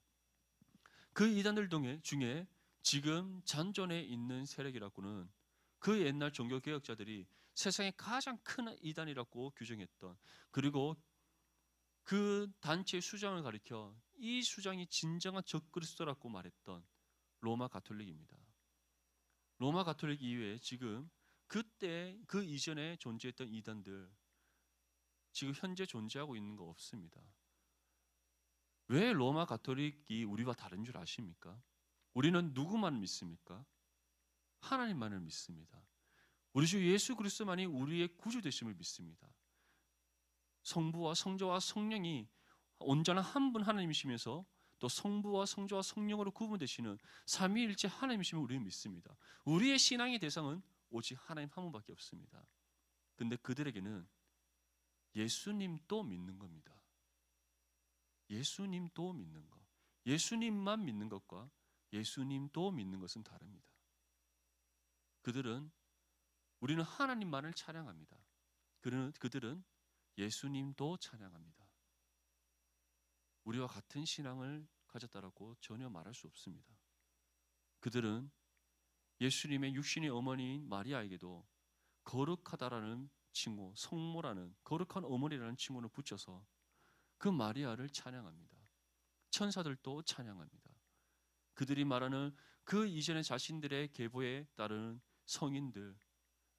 그 이단들 중에 지금 잔존해 있는 세력이라고는 그 옛날 종교개혁자들이 세상에 가장 큰 이단이라고 규정했던, 그리고 그 단체의 수장을 가리켜 이 수장이 진정한 적그리스도라고 말했던 로마 가톨릭입니다. 로마 가톨릭 이외에 지금 그때 그 이전에 존재했던 이단들 지금 현재 존재하고 있는 거 없습니다. 왜 로마 가톨릭이 우리와 다른 줄 아십니까? 우리는 누구만 믿습니까? 하나님만을 믿습니다. 우리 주 예수 그리스도만이 우리의 구주 되심을 믿습니다. 성부와 성자와 성령이 온전한 한 분 하나님이시면서 또 성부와 성자와 성령으로 구분되시는 삼위일체 하나님이심을 우리는 믿습니다. 우리의 신앙의 대상은 오직 하나님 한 분밖에 없습니다. 근데 그들에게는 예수님도 믿는 겁니다. 예수님도 믿는 것, 예수님만 믿는 것과 예수님도 믿는 것은 다릅니다. 그들은 우리는 하나님만을 찬양합니다. 그들은 예수님도 찬양합니다. 우리와 같은 신앙을 가졌다라고 전혀 말할 수 없습니다. 그들은 예수님의 육신의 어머니인 마리아에게도 거룩하다라는 칭호, 성모라는 거룩한 어머니라는 칭호를 붙여서 그 마리아를 찬양합니다. 천사들도 찬양합니다. 그들이 말하는 그 이전에 자신들의 계보에 따르는 성인들,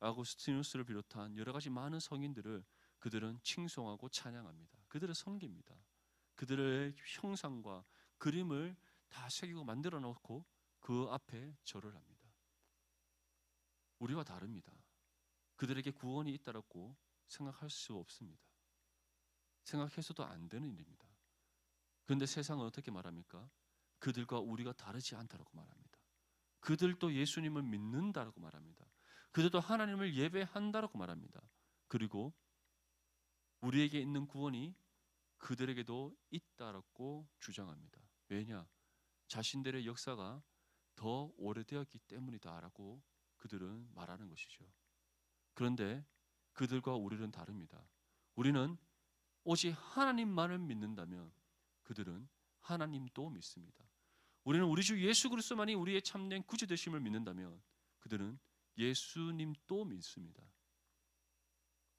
아구스티누스를 비롯한 여러 가지 많은 성인들을 그들은 칭송하고 찬양합니다. 그들을 섬깁니다. 그들의 형상과 그림을 다 새기고 만들어 놓고 그 앞에 절을 합니다. 우리와 다릅니다. 그들에게 구원이 있다라고 생각할 수 없습니다. 생각해서도 안 되는 일입니다. 그런데 세상은 어떻게 말합니까? 그들과 우리가 다르지 않다라고 말합니다. 그들도 예수님을 믿는다라고 말합니다. 그들도 하나님을 예배한다라고 말합니다. 그리고 우리에게 있는 구원이 그들에게도 있다라고 주장합니다. 왜냐? 자신들의 역사가 더 오래되었기 때문이다라고 그들은 말하는 것이죠. 그런데 그들과 우리는 다릅니다. 우리는 오직 하나님만을 믿는다면 그들은 하나님도 믿습니다. 우리는 우리 주 예수 그리스도만이 우리의 참된 구주 되심을 믿는다면 그들은 예수님도 믿습니다.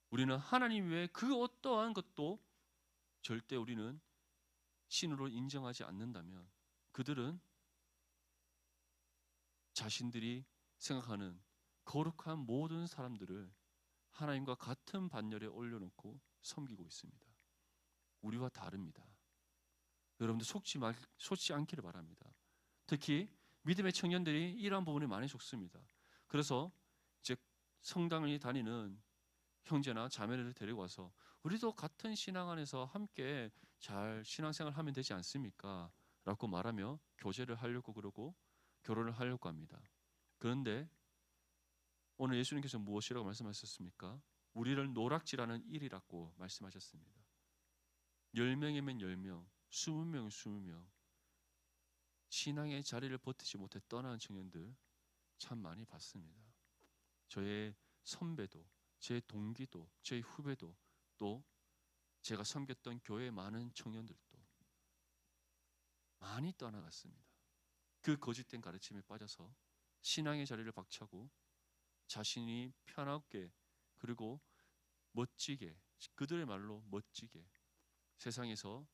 우리는 하나님 외에 그 어떠한 것도 절대 우리는 신으로 인정하지 않는다면 그들은 자신들이 생각하는 거룩한 모든 사람들을 하나님과 같은 반열에 올려놓고 섬기고 있습니다. 우리와 다릅니다. 여러분들 속지 않기를 바랍니다. 특히 믿음의 청년들이 이러한 부분에 많이 속습니다. 그래서 이제 성당을 다니는 형제나 자매를 데리고 와서 우리도 같은 신앙 안에서 함께 잘 신앙생활을 하면 되지 않습니까? 라고 말하며 교제를 하려고 그러고 결혼을 하려고 합니다. 그런데 오늘 예수님께서 무엇이라고 말씀하셨습니까? 우리를 노락질하는 일이라고 말씀하셨습니다. 10명이면 10명, 20명이면 20명, 신앙의 자리를 버티지 못해 떠나는 청년들 참 많이 봤습니다. 저의 선배도, 제 동기도, 제 후배도 또 제가 섬겼던 교회 많은 청년들도 많이 떠나갔습니다. 그 거짓된 가르침에 빠져서 신앙의 자리를 박차고 자신이 편하게 그리고 멋지게, 그들의 말로 멋지게 세상에서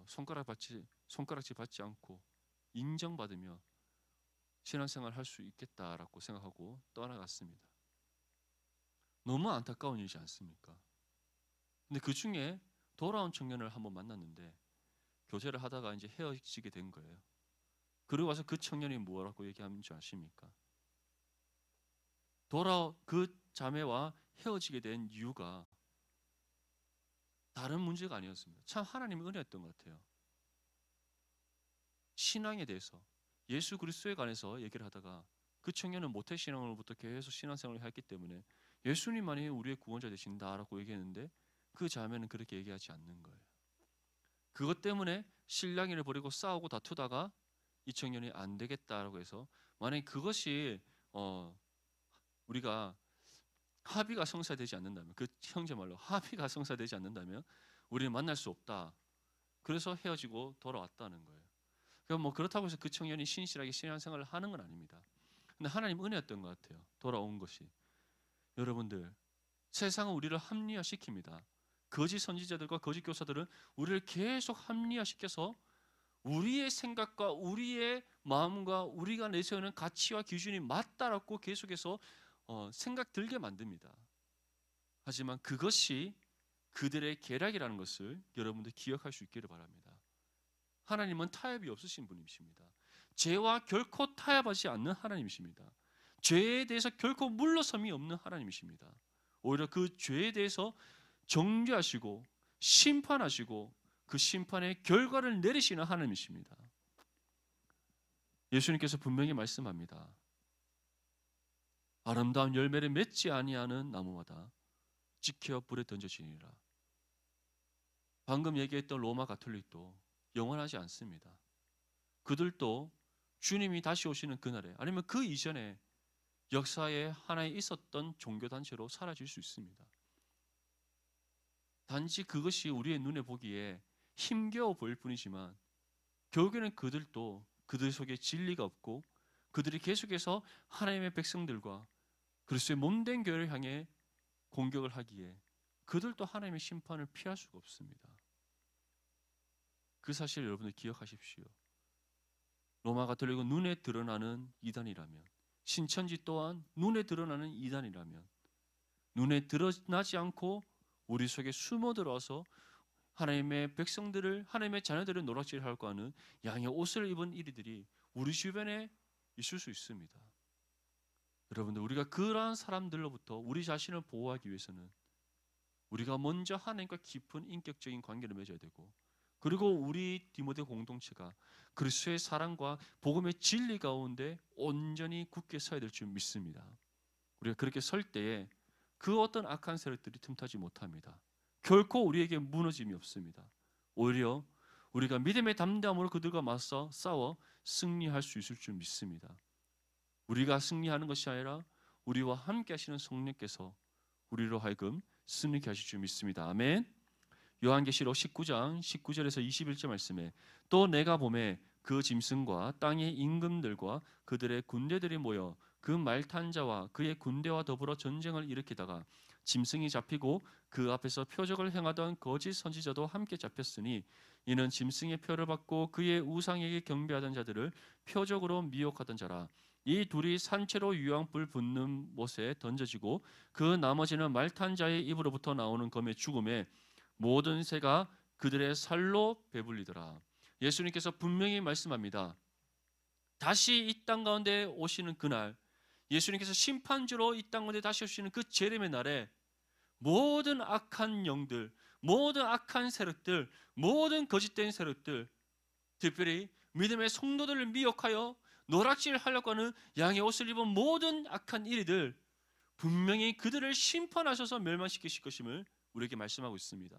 손가락질 받지 않고 인정받으며 신앙생활 할 수 있겠다라고 생각하고 떠나갔습니다. 너무 안타까운 일이지 않습니까? 근데 그 중에 돌아온 청년을 한번 만났는데 교제를 하다가 이제 헤어지게 된 거예요. 그리고 와서 그 청년이 뭐라고 얘기하는 줄 아십니까? 그 자매와 헤어지게 된 이유가 다른 문제가 아니었습니다. 참 하나님의 은혜였던 것 같아요. 신앙에 대해서 예수 그리스도에 관해서 얘기를 하다가 그 청년은 모태신앙으로부터 계속 신앙생활을 했기 때문에 예수님만이 우리의 구원자 되신다라고 얘기했는데 그 자매는 그렇게 얘기하지 않는 거예요. 그것 때문에 신랑이를 버리고 싸우고 다투다가 이 청년이 안 되겠다라고 해서 만약에 그것이 우리가 합의가 성사되지 않는다면, 그 형제 말로 합의가 성사되지 않는다면 우리는 만날 수 없다. 그래서 헤어지고 돌아왔다는 거예요. 그럼 뭐 그렇다고 해서 그 청년이 신실하게 신앙생활을 하는 건 아닙니다. 근데 하나님 은혜였던 것 같아요. 돌아온 것이. 여러분들, 세상은 우리를 합리화시킵니다. 거짓 선지자들과 거짓 교사들은 우리를 계속 합리화시켜서 우리의 생각과 우리의 마음과 우리가 내세우는 가치와 기준이 맞다라고 계속해서 생각 들게 만듭니다. 하지만 그것이 그들의 계략이라는 것을 여러분들 기억할 수 있기를 바랍니다. 하나님은 타협이 없으신 분이십니다. 죄와 결코 타협하지 않는 하나님이십니다. 죄에 대해서 결코 물러섬이 없는 하나님이십니다. 오히려 그 죄에 대해서 정죄하시고 심판하시고 그 심판의 결과를 내리시는 하나님이십니다. 예수님께서 분명히 말씀합니다. 아름다운 열매를 맺지 아니하는 나무마다 지켜 불에 던져지니라. 방금 얘기했던 로마 가톨릭도 영원하지 않습니다. 그들도 주님이 다시 오시는 그날에 아니면 그 이전에 역사에 하나에 있었던 종교단체로 사라질 수 있습니다. 단지 그것이 우리의 눈에 보기에 힘겨워 보일 뿐이지만 결국에는 그들도 그들 속에 진리가 없고 그들이 계속해서 하나님의 백성들과 그리스도의 몸된 교회를 향해 공격을 하기에 그들도 하나님의 심판을 피할 수가 없습니다. 그 사실을 여러분들 기억하십시오. 로마 가톨릭은 눈에 드러나는 이단이라면, 신천지 또한 눈에 드러나는 이단이라면, 눈에 드러나지 않고 우리 속에 숨어 들어와서 하나님의 백성들을, 하나님의 자녀들을 노략질하려고 하는 양의 옷을 입은 이들이 우리 주변에 있을 수 있습니다. 여러분들, 우리가 그러한 사람들로부터 우리 자신을 보호하기 위해서는 우리가 먼저 하나님과 깊은 인격적인 관계를 맺어야 되고, 그리고 우리 디모데 공동체가 그리스도의 사랑과 복음의 진리 가운데 온전히 굳게 서야 될 줄 믿습니다. 우리가 그렇게 설 때에 그 어떤 악한 세력들이 틈타지 못합니다. 결코 우리에게 무너짐이 없습니다. 오히려 우리가 믿음의 담대함으로 그들과 맞서 싸워 승리할 수 있을 줄 믿습니다. 우리가 승리하는 것이 아니라 우리와 함께 하시는 성령께서 우리로 하여금 승리케 하실 줄 믿습니다. 아멘. 요한계시록 19장 19절에서 21절 말씀에 또 내가 보매 그 짐승과 땅의 임금들과 그들의 군대들이 모여 그 말 탄 자와 그의 군대와 더불어 전쟁을 일으키다가 짐승이 잡히고 그 앞에서 표적을 행하던 거짓 선지자도 함께 잡혔으니 이는 짐승의 표를 받고 그의 우상에게 경배하던 자들을 표적으로 미혹하던 자라. 이 둘이 산채로 유황불 붙는 못에 던져지고 그 나머지는 말 탄 자의 입으로부터 나오는 검의 죽음에 모든 새가 그들의 살로 배불리더라. 예수님께서 분명히 말씀합니다. 다시 이 땅 가운데 오시는 그날, 예수님께서 심판주로 이 땅 가운데 다시 오시는 그 재림의 날에 모든 악한 영들, 모든 악한 세력들, 모든 거짓된 세력들, 특별히 믿음의 성도들을 미혹하여 노략질하려고 하는 양의 옷을 입은 모든 악한 이리들, 분명히 그들을 심판하셔서 멸망시키실 것임을 우리에게 말씀하고 있습니다.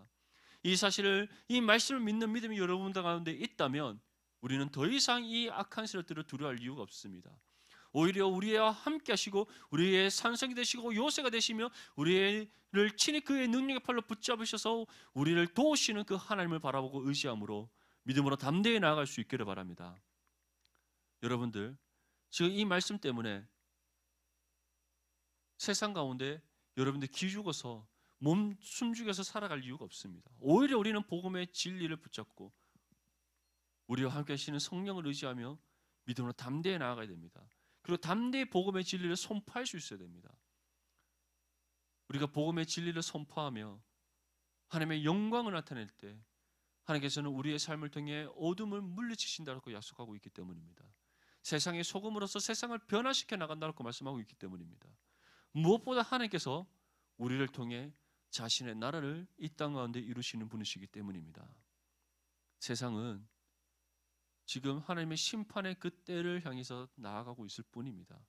이 사실을, 이 말씀을 믿는 믿음이 여러분들 가운데 있다면 우리는 더 이상 이 악한 세력들을 두려워할 이유가 없습니다. 오히려 우리와 함께 하시고 우리의 산성이 되시고 요새가 되시며 우리를 친히 그의 능력의 팔로 붙잡으셔서 우리를 도우시는 그 하나님을 바라보고 의지함으로 믿음으로 담대히 나아갈 수 있기를 바랍니다. 여러분들, 지금 이 말씀 때문에 세상 가운데 여러분들 기죽어서 몸 숨죽여서 살아갈 이유가 없습니다. 오히려 우리는 복음의 진리를 붙잡고 우리와 함께 하시는 성령을 의지하며 믿음으로 담대히 나아가야 됩니다. 그리고 담대히 복음의 진리를 선포할 수 있어야 됩니다. 우리가 복음의 진리를 선포하며 하나님의 영광을 나타낼 때 하나님께서는 우리의 삶을 통해 어둠을 물리치신다고 약속하고 있기 때문입니다. 세상의 소금으로서 세상을 변화시켜 나간다고 말씀하고 있기 때문입니다. 무엇보다 하나님께서 우리를 통해 자신의 나라를 이 땅 가운데 이루시는 분이시기 때문입니다. 세상은 지금 하나님의 심판의 그 때를 향해서 나아가고 있을 뿐입니다.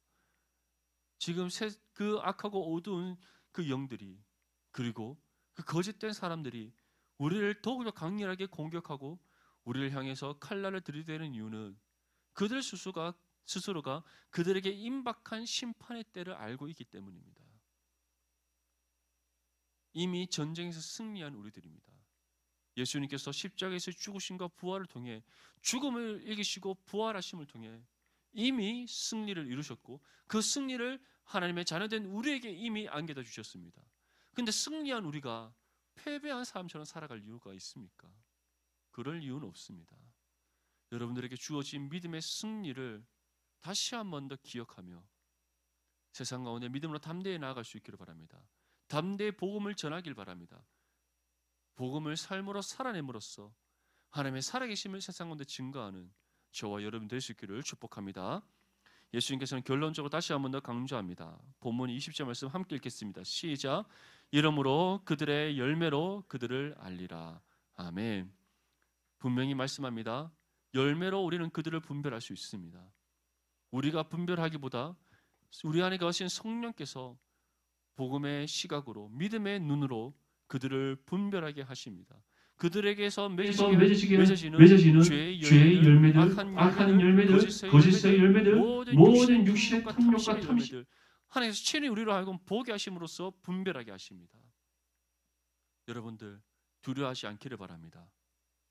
지금 그 악하고 어두운 그 영들이 그리고 그 거짓된 사람들이 우리를 더욱더 강렬하게 공격하고 우리를 향해서 칼날을 들이대는 이유는 그들 스스로가 그들에게 임박한 심판의 때를 알고 있기 때문입니다. 이미 전쟁에서 승리한 우리들입니다. 예수님께서 십자가에서 죽으심과 부활을 통해 죽음을 이기시고 부활하심을 통해 이미 승리를 이루셨고 그 승리를 하나님의 자녀된 우리에게 이미 안겨다 주셨습니다. 그런데 승리한 우리가 패배한 사람처럼 살아갈 이유가 있습니까? 그럴 이유는 없습니다. 여러분들에게 주어진 믿음의 승리를 다시 한 번 더 기억하며 세상 가운데 믿음으로 담대히 나아갈 수 있기를 바랍니다. 담대히 복음을 전하길 바랍니다. 복음을 삶으로 살아냄으로써 하나님의 살아계심을 세상 가운데 증거하는 저와 여러분 될 수 있기를 축복합니다. 예수님께서는 결론적으로 다시 한 번 더 강조합니다. 본문 20절 말씀 함께 읽겠습니다. 시작. 이러므로 그들의 열매로 그들을 알리라. 아멘. 분명히 말씀합니다. 열매로 우리는 그들을 분별할 수 있습니다. 우리가 분별하기보다 우리 안에 거하신 성령께서 복음의 시각으로 믿음의 눈으로 그들을 분별하게 하십니다. 그들에게서 맺어지는 죄의 열매들, 악한 열매들, 거짓의 열매들, 모든 육신의 탐욕과 탐심, 하나님께서 친히 우리로 하여금 보게 하심으로써 분별하게 하십니다. 여러분들 두려워하지 않기를 바랍니다.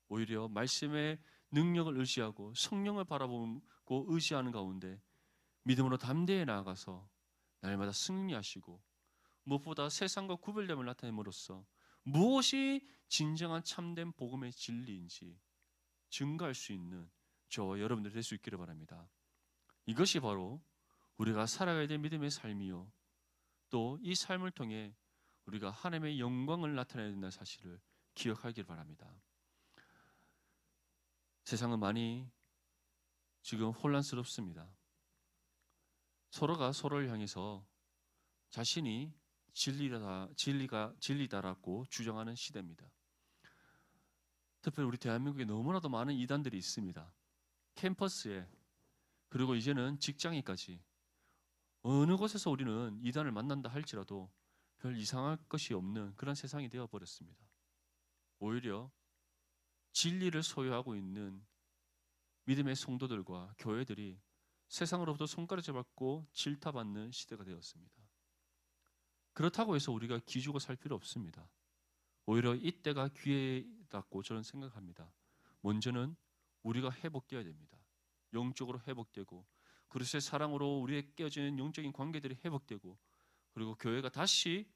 오히려 말씀의 능력을 의지하고 성령을 바라보고 의지하는 가운데 믿음으로 담대히 나아가서 날마다 승리하시고 무엇보다 세상과 구별됨을 나타냄으로써 무엇이 진정한 참된 복음의 진리인지 증거할 수 있는 저와 여러분들 될 수 있기를 바랍니다. 이것이 바로 우리가 살아가야 될 믿음의 삶이요 또 이 삶을 통해 우리가 하나님의 영광을 나타내야 된다는 사실을 기억하길 바랍니다. 세상은 많이 지금 혼란스럽습니다. 서로가 서로를 향해서 자신이 진리다라고 주장하는 시대입니다. 특별히 우리 대한민국에 너무나도 많은 이단들이 있습니다. 캠퍼스에 그리고 이제는 직장에까지 어느 곳에서 우리는 이단을 만난다 할지라도 별 이상할 것이 없는 그런 세상이 되어버렸습니다. 오히려 진리를 소유하고 있는 믿음의 성도들과 교회들이 세상으로부터 손가락질 받고 질타받는 시대가 되었습니다. 그렇다고 해서 우리가 기죽어 살 필요 없습니다. 오히려 이때가 기회라고 저는 생각합니다. 먼저는 우리가 회복되어야 됩니다. 영적으로 회복되고 그리스도의 사랑으로 우리의 깨어지는 영적인 관계들이 회복되고 그리고 교회가 다시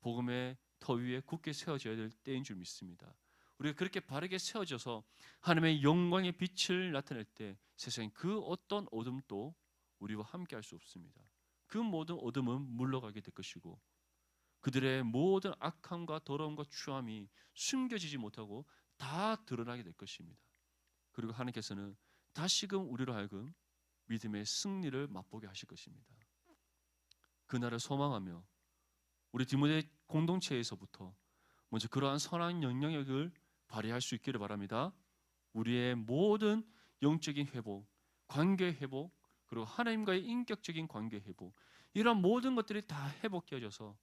복음의 터 위에 굳게 세워져야 될 때인 줄 믿습니다. 우리가 그렇게 바르게 세워져서 하나님의 영광의 빛을 나타낼 때 세상에 그 어떤 어둠도 우리와 함께 할 수 없습니다. 그 모든 어둠은 물러가게 될 것이고 그들의 모든 악함과 더러움과 추함이 숨겨지지 못하고 다 드러나게 될 것입니다. 그리고 하나님께서는 다시금 우리로 하여금 믿음의 승리를 맛보게 하실 것입니다. 그날을 소망하며 우리 디모데 공동체에서부터 먼저 그러한 선한 영향력을 발휘할 수 있기를 바랍니다. 우리의 모든 영적인 회복, 관계 회복, 그리고 하나님과의 인격적인 관계 회복, 이런 모든 것들이 다 회복되어져서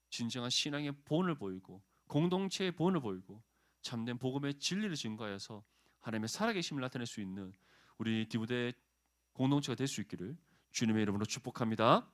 진정한 신앙의 본을 보이고 공동체의 본을 보이고 참된 복음의 진리를 증거하여서 하나님의 살아계심을 나타낼 수 있는 우리 디모데 공동체가 될 수 있기를 주님의 이름으로 축복합니다.